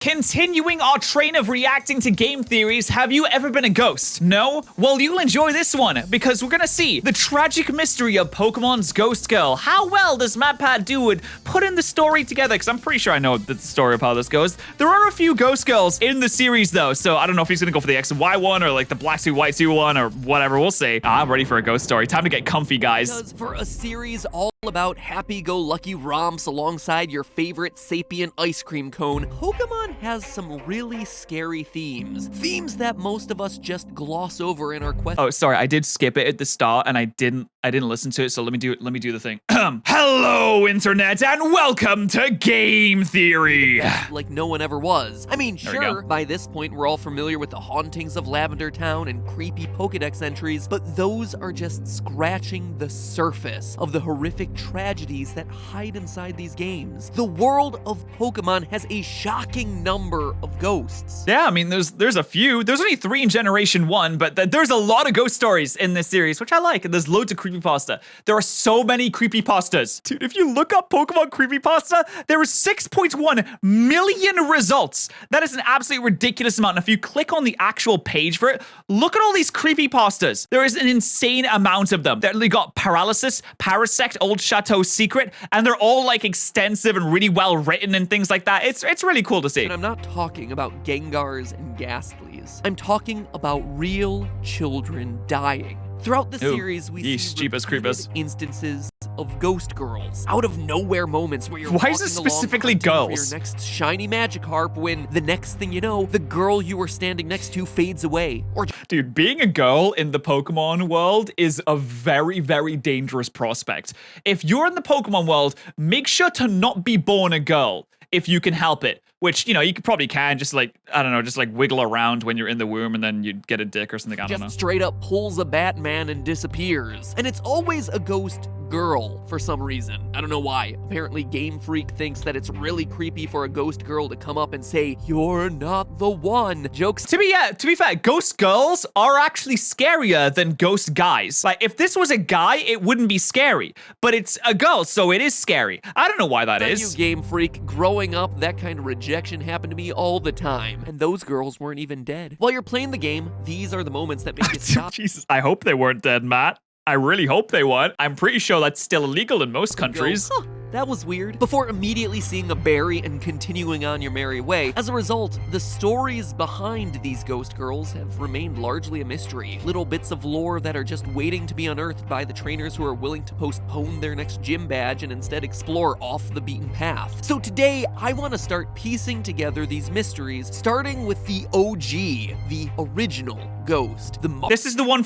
Continuing our train of reacting to game theories, have you ever been a ghost? No? Well, you'll enjoy this one, because we're gonna see the tragic mystery of Pokemon's Ghost Girl. How well does MatPat do it putting the story together? Because I'm pretty sure I know the story of how this goes. There are a few Ghost Girls in the series, though, so I don't know if he's gonna go for the X and Y one, or like the Black Suit, White Suit one, or whatever, we'll see. I'm ready for a ghost story. Time to get comfy, guys. Because for a series all about happy-go-lucky romps alongside your favorite sapient ice cream cone, Pokemon has some really scary themes. Themes that most of us just gloss over in our quest. Oh, sorry, I did skip it at the start and I didn't listen to it, so let me do the thing. Hello, internet, and welcome to Game Theory. Like no one ever was. I mean, sure, by this point we're all familiar with the hauntings of Lavender Town and creepy Pokedex entries, but those are just scratching the surface of the horrific tragedies that hide inside these games. The world of Pokemon has a shocking number of ghosts. Yeah, I mean, there's a few. There's only 3 in Generation 1, but there's a lot of ghost stories in this series, which I like, and there's loads of creepypasta. There are so many creepypastas. Dude, if you look up Pokemon creepypasta, there is 6.1 million results. That is an absolutely ridiculous amount, and if you click on the actual page for it, look at all these creepypastas. There is an insane amount of them. They got Paralysis, Parasect, Old Chateau Secret, and they're all like extensive and really well written and things like that. It's really cool to see. And I'm not talking about Gengars and Ghastlies. I'm talking about real children dying. Throughout the series, we see repeated instances of ghost girls, out of nowhere moments where you're Why is it specifically girls? For your next shiny Magikarp, when the next thing you know, the girl you were standing next to fades away. Or dude, being a girl in the Pokemon world is a very, very dangerous prospect. If you're in the Pokemon world, make sure to not be born a girl if you can help it. Which, you know, you probably can just like, I don't know, just like wiggle around when you're in the womb and then you get a dick or something, I don't know. Just straight up pulls a Batman and disappears. And it's always a ghost girl for some reason. I don't know why. Apparently Game Freak thinks that it's really creepy for a ghost girl to come up and say, "You're not the one." Jokes. To be fair, ghost girls are actually scarier than ghost guys. Like, if this was a guy, it wouldn't be scary. But it's a girl, so it is scary. I don't know why that is. Thank you, Game Freak. Growing up, that kind of rejection happened to me all the time. And those girls weren't even dead. While you're playing the game, these are the moments that make you stop. Jesus, I hope they weren't dead, Matt. I really hope they weren't. I'm pretty sure that's still illegal in most countries. Huh, that was weird. Before immediately seeing a berry and continuing on your merry way. As a result, the stories behind these ghost girls have remained largely a mystery. Little bits of lore that are just waiting to be unearthed by the trainers who are willing to postpone their next gym badge and instead explore off the beaten path. So today, I want to start piecing together these mysteries, starting with the OG, the original ghost. This is the one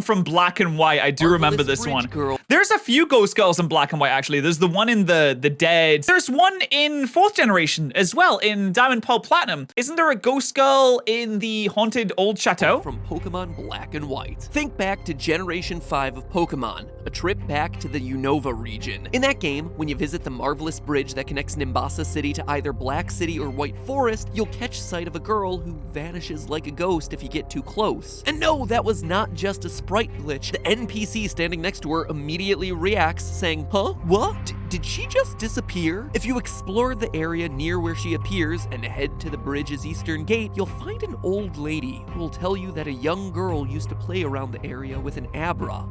from Black and White. I do remember this one. Girl. There's a few ghost girls in Black and White, actually. There's the one in the Dead. There's one in 4th generation as well, in Diamond, Pearl, Platinum. Isn't there a ghost girl in the haunted old chateau? From Pokemon Black and White. Think back to Generation 5 of Pokemon, a trip back to the Unova region. In that game, when you visit the marvelous bridge that connects Nimbasa City to either Black City or White Forest, you'll catch sight of a girl who vanishes like a ghost if you get too close. And no, that was not just a sprite glitch. The NPC standing next to her immediately reacts, saying, "Huh? What? Did she just disappear?" If you explore the area near where she appears and head to the bridge's eastern gate, you'll find an old lady who will tell you that a young girl used to play around the area with an Abra.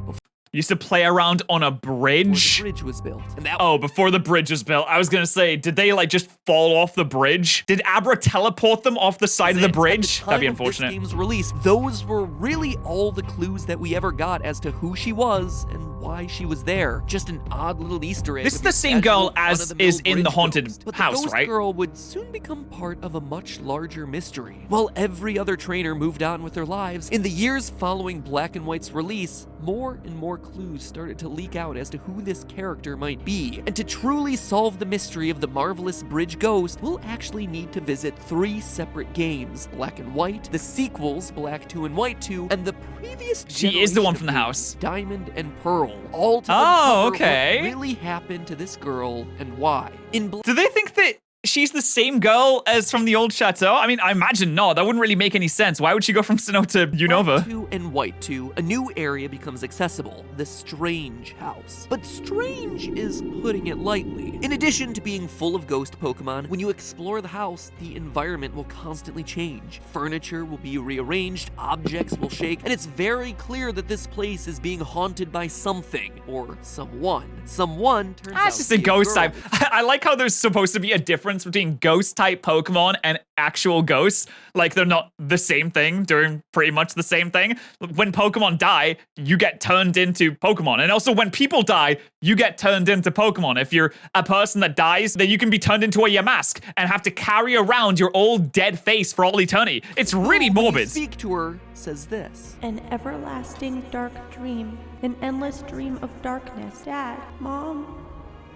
Used to play around on a bridge? Before the bridge was built. And before the bridge was built. I was gonna say, did they like just fall off the bridge? Did Abra teleport them off the side of the bridge? That'd be unfortunate. At the time of this game's release, those were really all the clues that we ever got as to who she was and why she was there. Just an odd little Easter egg. This is the same girl as is in the haunted house, right? The ghost girl would soon become part of a much larger mystery. While every other trainer moved on with their lives, in the years following Black and White's release, more and more clues started to leak out as to who this character might be. And to truly solve the mystery of the marvelous bridge ghost, we'll actually need to visit 3 separate games: Black and White, the sequels, Black 2 and White 2, and the previous She is the one from the house. Diamond and Pearl. All to uncover okay. what really happened to this girl and why. Do they think that she's the same girl as from the old chateau? I mean, I imagine not. That wouldn't really make any sense. Why would she go from Sinnoh to Unova? Black 2 and White 2, a new area becomes accessible, the Strange House. But strange is putting it lightly. In addition to being full of ghost Pokemon, when you explore the house, the environment will constantly change. Furniture will be rearranged, objects will shake, and it's very clear that this place is being haunted by something, or someone. Someone turns out That's just to a be ghost girl. type. I like how there's supposed to be a difference between ghost type Pokemon and actual ghosts. Like, they're not the same thing, doing pretty much the same thing. When Pokemon die, you get turned into Pokemon. And also when people die, you get turned into Pokemon. If you're a person that dies, then you can be turned into a Yamask and have to carry around your old dead face for all eternity. It's really When you morbid. speak to her, says this. An everlasting dark dream, an endless dream of darkness. Dad, Mom,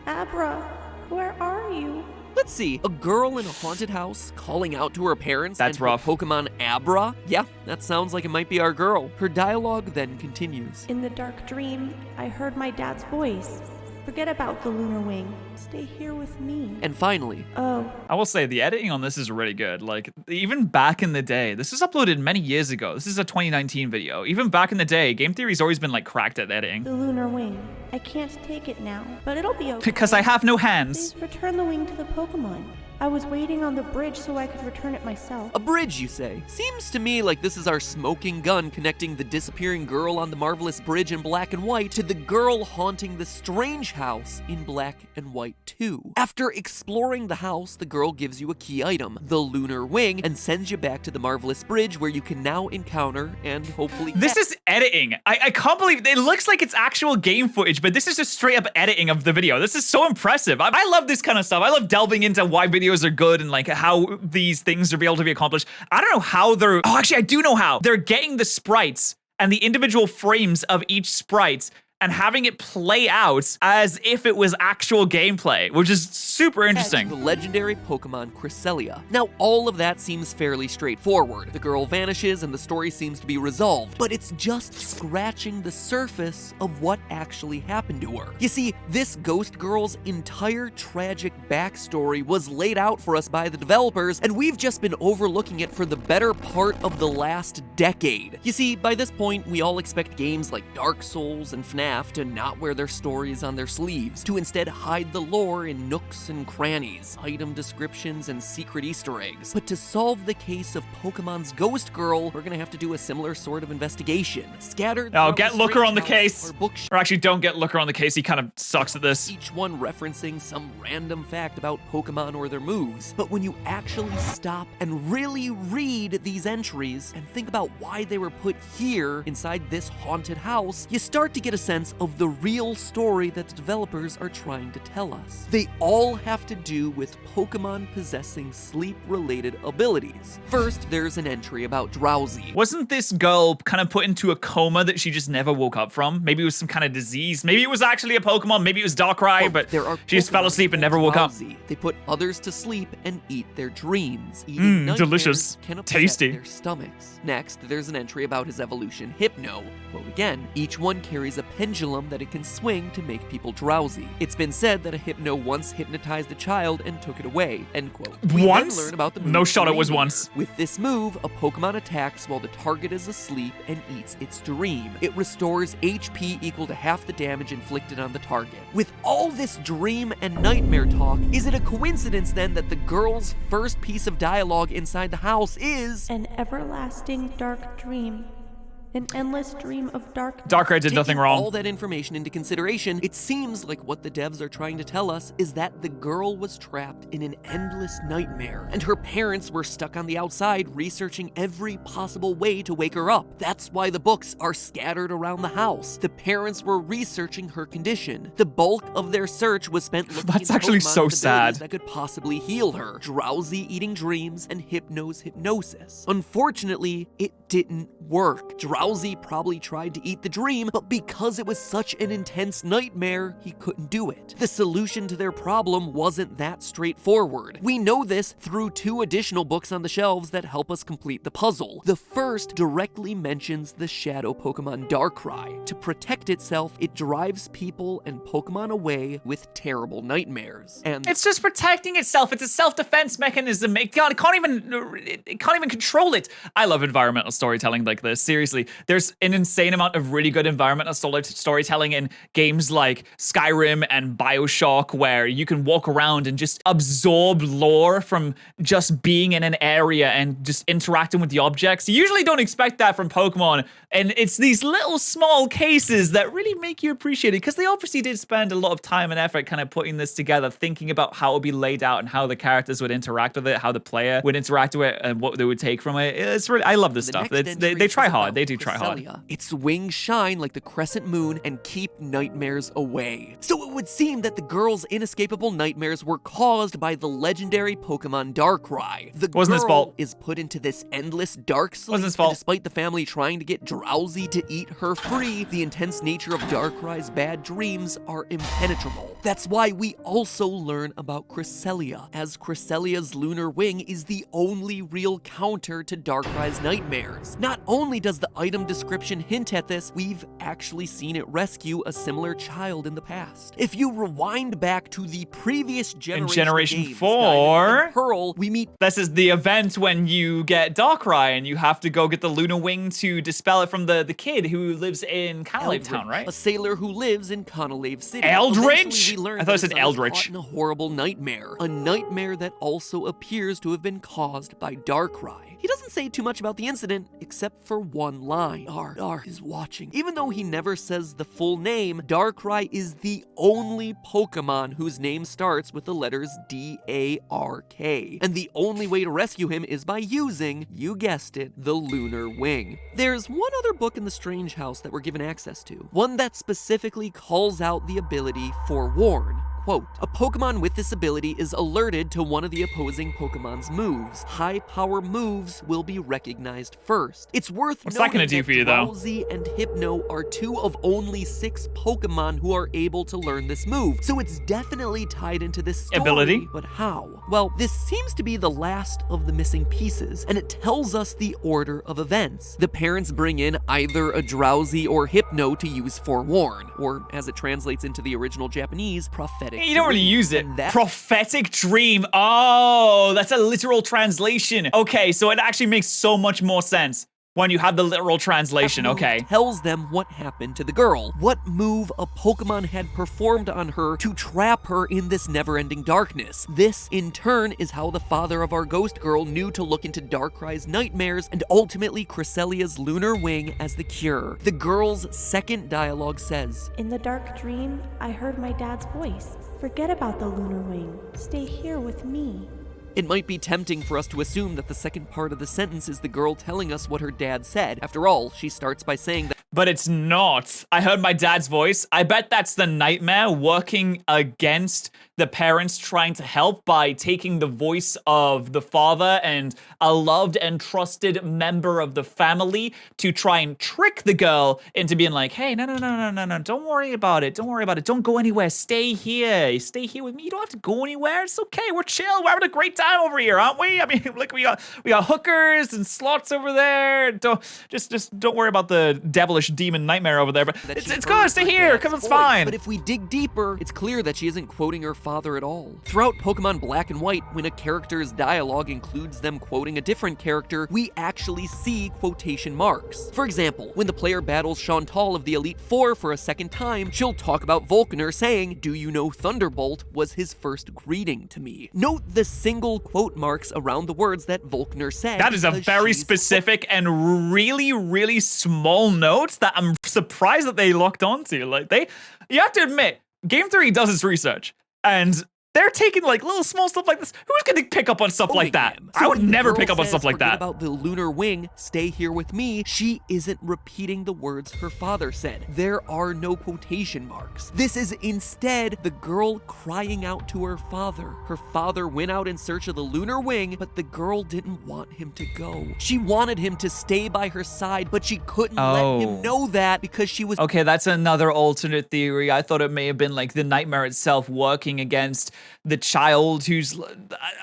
Abra, where are you? Let's see, a girl in a haunted house calling out to her parents That's and her rough. Pokemon Abra? Yeah, that sounds like it might be our girl. Her dialogue then continues. In the dark dream, I heard my dad's voice. Forget about the lunar wing. Stay here with me. And finally, Oh, I will say the editing on this is really good. Like, even back in the day, this was uploaded many years ago. This is a 2019 video. Even back in the day, Game Theory's always been like cracked at editing. the lunar wing. I can't take it now, but it'll be okay. Because I have no hands. Please return the wing to the Pokemon. I was waiting on the bridge so I could return it myself. a bridge, you say? Seems to me like this is our smoking gun connecting the disappearing girl on the Marvelous Bridge in Black and White to the girl haunting the Strange House in Black and White 2. After exploring the house, the girl gives you a key item, the Lunar Wing, and sends you back to the Marvelous Bridge where you can now encounter and hopefully This is editing. I can't believe it looks like it's actual game footage, but this is just straight up editing of the video. This is so impressive. I love this kind of stuff. I love delving into why videos are good and like how these things are able to be accomplished. I don't know how they're, oh, actually I do know how. They're getting the sprites and the individual frames of each sprite and having it play out as if it was actual gameplay, which is super the interesting. legendary Pokemon Cresselia. Now, all of that seems fairly straightforward. The girl vanishes and the story seems to be resolved, but it's just scratching the surface of what actually happened to her. You see, this ghost girl's entire tragic backstory was laid out for us by the developers, and we've just been overlooking it for the better part of the last decade. You see, by this point, we all expect games like Dark Souls and FNAF to not wear their stories on their sleeves, to instead hide the lore in nooks and crannies, item descriptions, and secret Easter eggs. But to solve the case of Pokemon's Ghost Girl, we're gonna have to do a similar sort of investigation. Scattered Oh, throughout get the Looker Strange on the House case. are bookshelves, Or actually, don't get Looker on the case. He kind of sucks at this. each one referencing some random fact about Pokemon or their moves. But when you actually stop and really read these entries and think about why they were put here inside this haunted house, you start to get a sense of the real story that the developers are trying to tell us. They all have to do with Pokemon possessing sleep-related abilities. First, there's an entry about Drowsy. Wasn't this girl kind of put into a coma that she just never woke up from? Maybe it was some kind of disease. Maybe it was actually a Pokemon. Maybe it was Darkrai, but There are she just fell Pokemon asleep and called never woke up. Drowsy. They put others to sleep and eat their dreams. Eating nightmares delicious. can upset Tasty. their stomachs. Next, there's an entry about his evolution, Hypno. Quote again, each one carries a pendulum that it can swing to make people drowsy. It's been said that a Hypno once hypnotized a child and took it away. End quote. We then Once? learn about the move No shot it was Dream once. Eater. With this move, a Pokemon attacks while the target is asleep and eats its dream. It restores HP equal to half the damage inflicted on the target. With all this dream and nightmare talk, is it a coincidence then that the girl's first piece of dialogue inside the house is An everlasting dark dream, an endless dream of darkness. Darkrai did nothing Taking wrong. all that information into consideration, it seems like what the devs are trying to tell us is that the girl was trapped in an endless nightmare, and her parents were stuck on the outside researching every possible way to wake her up. That's why the books are scattered around the house. The parents were researching her condition. The bulk of their search was spent looking That's into actually Pokemon so with abilities sad. that could possibly heal her. Drowsy eating dreams and Hypno's hypnosis. Unfortunately, it didn't work. Drowsy Drowsy probably tried to eat the dream, but because it was such an intense nightmare, he couldn't do it. The solution to their problem wasn't that straightforward. We know this through 2 additional books on the shelves that help us complete the puzzle. The first directly mentions the shadow Pokemon Darkrai. To protect itself, it drives people and Pokemon away with terrible nightmares. And it's just protecting itself. It's a self-defense mechanism. It can't even control it. I love environmental storytelling like this. Seriously, there's an insane amount of really good environmental storytelling in games like Skyrim and BioShock, where you can walk around and just absorb lore from just being in an area and just interacting with the objects. You usually don't expect that from Pokemon, and it's these little small cases that really make you appreciate it, because they obviously did spend a lot of time and effort kind of putting this together, thinking about how it would be laid out and how the characters would interact with it, how the player would interact with it, and what they would take from it. It's really, I love this stuff. They try hard. They do try hard. Its wings shine like the crescent moon and keep nightmares away. So it would seem that the girl's inescapable nightmares were caused by the legendary Pokemon Darkrai. The girl is put into this endless dark sleep, and despite the family trying to get Drowsy to eat her free, the intense nature of Darkrai's bad dreams are impenetrable. That's why we also learn about Cresselia, as Cresselia's lunar wing is the only real counter to Darkrai's nightmares. Not only does the item description hint at this, we've actually seen it rescue a similar child in the past. If you rewind back to the previous generation, in Generation games, 4, and Pearl, we meet... This is the event when you get Darkrai and you have to go get the lunar wing to dispel it from the kid who lives in Canalave Town, right? A sailor who lives in Canalave City. Eldritch? I thought it said Eldritch. In a horrible nightmare. A nightmare that also appears to have been caused by Darkrai. He doesn't say too much about the incident, except for one line. Dar is watching. Even though he never says the full name, Darkrai is the only Pokemon whose name starts with the letters D-A-R-K. And the only way to rescue him is by using, you guessed it, the lunar wing. There's one other book in the Strange House that we're given access to. One that specifically calls out the ability Forewarn. Quote, a Pokemon with this ability is alerted to one of the opposing Pokemon's moves. High power moves will be recognized first. It's worth What's that gonna do for you, though? Drowsy and Hypno are 2 of only 6 Pokemon who are able to learn this move. So it's definitely tied into this story. Ability? But how? Well, this seems to be the last of the missing pieces, and it tells us the order of events. The parents bring in either a Drowsy or Hypno to use Forewarn, or as it translates into the original Japanese, prophetic. You don't really use it. Prophetic dream. Oh, that's a literal translation. Okay, so it actually makes so much more sense when you have the literal translation. Okay. Tells them what happened to the girl. What move a Pokemon had performed on her to trap her in this never-ending darkness. This, in turn, is how the father of our ghost girl knew to look into Darkrai's nightmares and ultimately Cresselia's lunar wing as the cure. The girl's second dialogue says, in the dark dream, I heard my dad's voice. Forget about the lunar wing. Stay here with me. It might be tempting for us to assume that the second part of the sentence is the girl telling us what her dad said. After all, she starts by saying that— but it's not. I heard my dad's voice. I bet that's the nightmare working against the parents trying to help by taking the voice of the father and a loved and trusted member of the family to try and trick the girl into being like, hey, no, don't worry about it. Don't worry about it. Don't go anywhere. Stay here. Stay here with me. You don't have to go anywhere. It's okay. We're chill. We're having a great time over here, aren't we? I mean, look, we got hookers and slots over there. Don't worry about the devilish demon nightmare over there. But it's good. Stay here. Come on, it's fine. But if we dig deeper, it's clear that she isn't quoting her father at all. Throughout Pokemon Black and White, when a character's dialogue includes them quoting a different character, we actually see quotation marks. For example, when the player battles Chantal of the Elite Four for a second time, she'll talk about Volkner saying, "Do you know Thunderbolt was his first greeting to me?" Note the single quote marks around the words that Volkner said. That is a very specific and really, really small note that I'm surprised that they locked onto. Like, you have to admit, Game Theory does its research. And they're taking like little small stuff like this. Who's gonna pick up on stuff like that? So I would when the never girl pick up on says, stuff like "Forget that. about the lunar wing, stay here with me," she isn't repeating the words her father said. There are no quotation marks. This is instead the girl crying out to her father. Her father went out in search of the lunar wing, but the girl didn't want him to go. She wanted him to stay by her side, but she couldn't let him know that because she was— Okay, that's another alternate theory. I thought it may have been like the nightmare itself working against the child who's...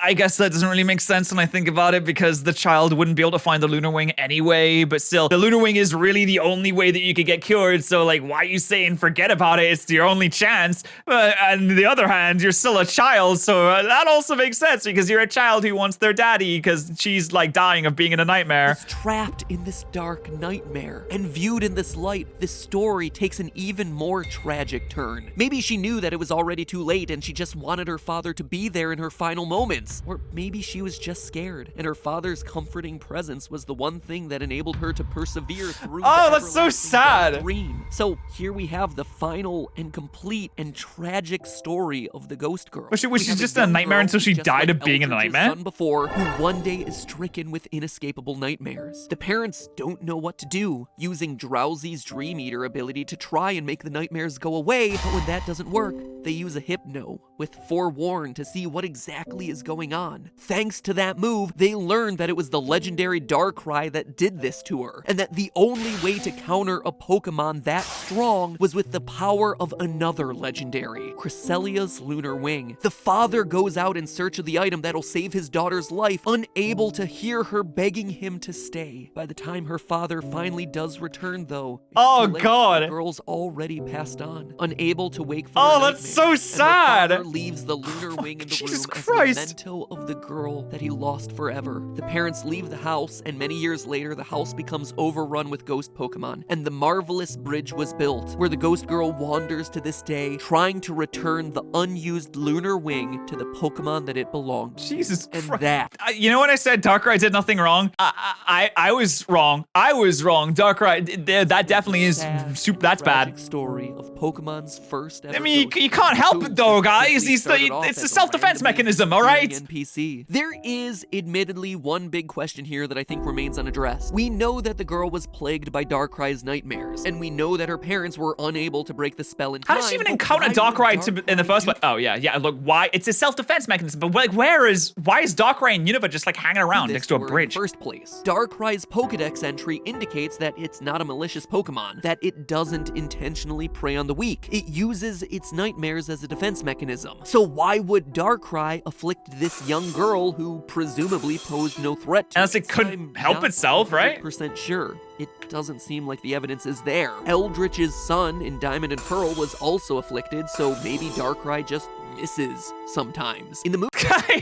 I guess that doesn't really make sense when I think about it, because the child wouldn't be able to find the lunar wing anyway, but still, the lunar wing is really the only way that you could get cured, so like, why are you saying forget about it? It's your only chance. But on the other hand, you're still a child, so that also makes sense, because you're a child who wants their daddy because she's like dying of being in a nightmare. is trapped in this dark nightmare. And viewed in this light, this story takes an even more tragic turn. Maybe she knew that it was already too late and she just wanted her father to be there in her final moments. Or maybe she was just scared and her father's comforting presence was the one thing that enabled her to persevere through Oh, the that's so everlasting sad. dream. So here we have the final and complete and tragic story of the ghost girl. Was she We have just a in a young nightmare girl until she just died like of being in a Eldridge's nightmare? son before, who one day is stricken with inescapable nightmares. The parents don't know what to do, using Drowsy's Dream Eater ability to try and make the nightmares go away, but when that doesn't work, they use a Hypno with Forewarn to see what exactly is going on. Thanks to that move, they learned that it was the legendary Darkrai that did this to her, and that the only way to counter a Pokemon that strong was with the power of another legendary, Cresselia's Lunar Wing. The father goes out in search of the item that'll save his daughter's life, unable to hear her begging him to stay. By the time her father finally does return, though, it's Oh, too late. God. The girl's already passed on, unable to wake from Oh, her that's nightmare. so And her sad. father leaves the lunar wing in the Jesus room as Christ. a memento of the girl that he lost forever. The parents leave the house, and many years later, the house becomes overrun with ghost Pokemon, and the marvelous bridge was built, where the ghost girl wanders to this day, trying to return the unused lunar wing to the Pokemon that it belonged to. Jesus And Christ. that You know when I said Darkrai did nothing wrong? I was wrong. I was wrong. Darkrai, that definitely is sad, super. That's tragic bad. story of Pokemon's first ever I mean, ghost you can't help who it though, guys. specifically started off It's a as self-defense randomly mechanism, all right? appearing NPC. There is admittedly one big question here that I think remains unaddressed. We know that the girl was plagued by Darkrai's nightmares, and we know that her parents were unable to break the spell in time. How does she even but encounter why would Darkrai in the first place? Oh yeah. Look, why? It's a self-defense mechanism. But like, why is Darkrai and Unova just like hanging around this next to a were in bridge? the first place? Darkrai's Pokedex entry indicates that it's not a malicious Pokemon, that it doesn't intentionally prey on the weak. It uses its nightmares as a defense mechanism. So why would Darkrai afflict this young girl who presumably posed no threat to Unless it couldn't I'm help not itself, right? 100% sure. It doesn't seem like the evidence is there. Eldritch's son in Diamond and Pearl was also afflicted, so maybe Darkrai just misses sometimes. In the movie,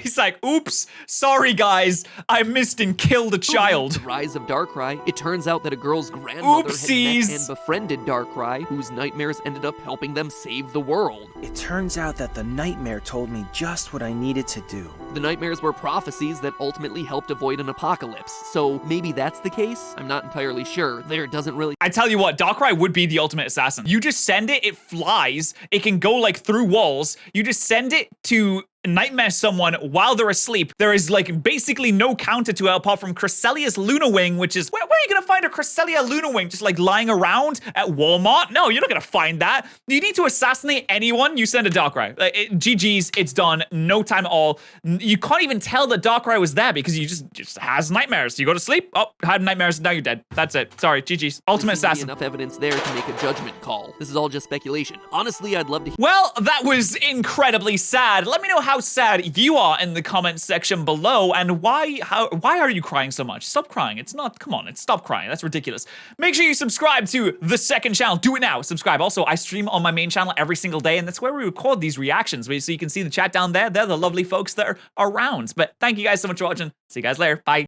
He's like, oops, sorry guys, I missed and killed a child. The Rise of Darkrai, it turns out that a girl's grandmother had Oopsies. met and befriended Darkrai, whose nightmares ended up helping them save the world. It turns out that the nightmare told me just what I needed to do. The nightmares were prophecies that ultimately helped avoid an apocalypse, so maybe that's the case? I'm not entirely sure. There doesn't really— I tell you what, Darkrai would be the ultimate assassin. You just send it flies, it can go like through walls, you just send it to nightmare someone while they're asleep. There is like basically no counter to it apart from Cresselia's Lunar Wing, which is, where are you gonna find a Cresselia Lunar Wing? Just like lying around at Walmart? No, you're not gonna find that. You need to assassinate anyone, you send a Darkrai. Like, GG's, it's done, no time at all. You can't even tell that Darkrai was there because you just has nightmares. You go to sleep, oh, had nightmares, now you're dead. That's it. Sorry, GG's. Ultimate There seems to be assassin. enough evidence there to make a judgment call. This is all just speculation. Honestly, I'd love to Well, that was incredibly sad. Let me know how sad you are in the comments section below, and why are you crying so much? Stop crying. It's not, come on, stop crying. That's ridiculous. Make sure you subscribe to the second channel. Do it now. Subscribe. Also, I stream on my main channel every single day, and that's where we record these reactions. So you can see the chat down there. They're the lovely folks that are around. But thank you guys so much for watching. See you guys later. Bye.